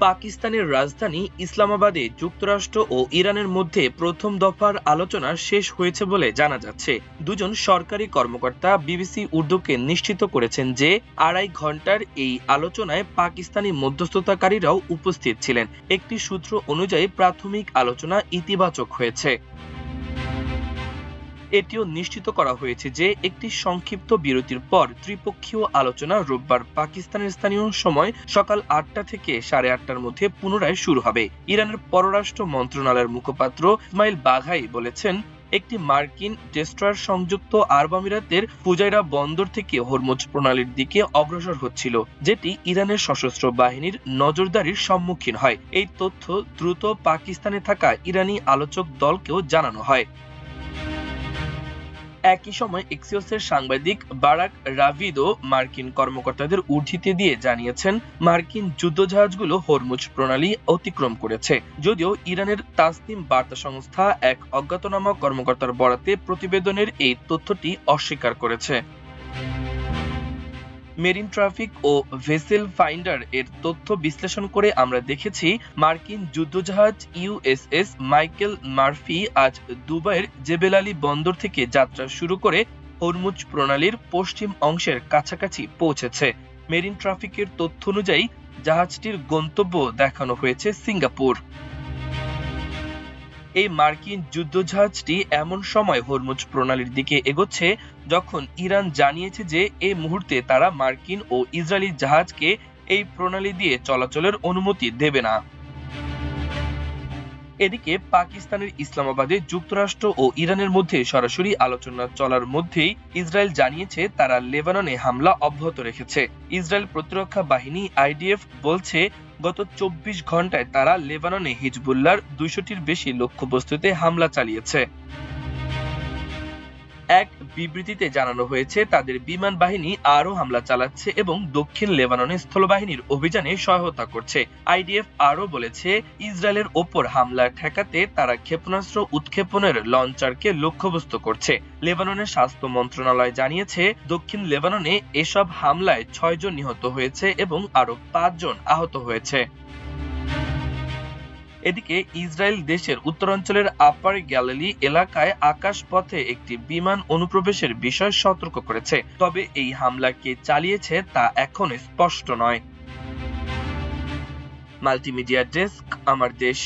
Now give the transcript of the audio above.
পাকিস্তানের রাজধানী ইসলামাবাদে যুক্তরাষ্ট্র ও ইরানের মধ্যে প্রথম দফার আলোচনা শেষ হয়েছে বলে জানা যাচ্ছে। দুজন সরকারি কর্মকর্তা বিবিসি উর্দুকে নিশ্চিত করেছেন যে 2.5 ঘন্টার এই আলোচনায় পাকিস্তানি মধ্যস্থতাকারীরাও উপস্থিত ছিলেন। একটি সূত্র অনুযায়ী প্রাথমিক আলোচনা ইতিবাচক হয়েছে। এটিও নিশ্চিত করা হয়েছে যে একটি সংক্ষিপ্ত বিরতির পর ত্রিপক্ষীয় আলোচনা রোববার পাকিস্তানের স্থানীয় সময় সকাল 8টা থেকে 8:30টার মধ্যে পুনরায় শুরু হবে। ইরানের পররাষ্ট্র মন্ত্রণালয়ের মুখপাত্র ইসমাইল বাঘাই বলেছেন, একটি মার্কিন ডেস্ট্রয়ার সংযুক্ত আরব আমিরাতের ফুজাইরা বন্দর থেকে হরমুজ প্রণালীর দিকে অগ্রসর হচ্ছিল, যেটি ইরানের সশস্ত্র বাহিনীর নজরদারির সম্মুখীন হয়। এই তথ্য দ্রুত পাকিস্তানে থাকা ইরানি আলোচক দলকেও জানানো হয়। একই সময় এক্সিওসের সাংবাদিক বারাক রাভিদও মার্কিন কর্মকর্তাদের উদ্ধৃতি দিয়ে জানিয়েছেন, মার্কিন যুদ্ধজাহাজগুলো হরমুজ প্রণালী অতিক্রম করেছে। যদিও ইরানের তাসনিম বার্তা সংস্থা এক অজ্ঞাতনামা কর্মকর্তার বরাতে প্রতিবেদনের এই তথ্যটি অস্বীকার করেছে। মেরিন ট্রাফিক ও ভেসেল ফাইন্ডার এর তথ্য বিশ্লেষণ করে আমরা দেখেছি, মার্কিন যুদ্ধজাহাজ ইউএসএস মাইকেল মার্ফি আজ দুবাইয়ের জেবেল আলী বন্দর থেকে যাত্রা শুরু করে হরমুজ প্রণালীর পশ্চিম অংশের কাছাকাছি পৌঁছেছে। মেরিন ট্রাফিকের তথ্য অনুযায়ী জাহাজটির গন্তব্য দেখানো হয়েছে সিঙ্গাপুর। এই মার্কিন যুদ্ধজাহাজটি এমন সময় হরমুজ প্রণালীর দিকে এগোচ্ছে যখন ইরান জানিয়েছে যে এই মুহূর্তে তারা মার্কিন ও ইসরায়েলি জাহাজকে এই প্রণালী দিয়ে চলাচলের অনুমতি দেবে না। এদিকে পাকিস্তানের ইসলামাবাদে যুক্তরাষ্ট্র ও ইরানের মধ্যে সরাসরি আলোচনা চলার মধ্যেই ইসরায়েল জানিয়েছে তারা লেবাননে হামলা অব্যাহত রেখেছে। ইসরায়েল প্রতিরক্ষা বাহিনী আইডিএফ বলছে, গত 24 ঘন্টায় তারা লেবাননে হিজবুল্লাহর 200টির বেশি লক্ষ্যবস্তুতে হামলা চালিয়েছে। এক বিবৃতিতে জানানো হয়েছে, তাদের বিমান বাহিনী আরও হামলা চালাচ্ছে এবং দক্ষিণ লেবাননে স্থলবাহিনীর অভিযানে সহায়তা করছে। আইডিএফ আরও বলেছে, ইসরায়েলের ওপর হামলা ঠেকাতে তারা ক্ষেপণাস্ত্র উৎক্ষেপণের লঞ্চারকে লক্ষ্যবস্তু করছে। লেবাননের স্বাস্থ্য মন্ত্রণালয় জানিয়েছে, দক্ষিণ লেবাননে এসব হামলায় 6 জন নিহত হয়েছে এবং আরও 5 জন আহত হয়েছে। এদিকে ইসরায়েল দেশের উত্তরাঞ্চলের আপার গ্যালিলি এলাকায় আকাশপথে একটি বিমান অনুপ্রবেশের বিষয়ে সতর্ক করেছে, তবে এই হামলা কে চালিয়েছে তা এখনো স্পষ্ট নয়। মাল্টিমিডিয়া ডেস্ক, আমার দেশ।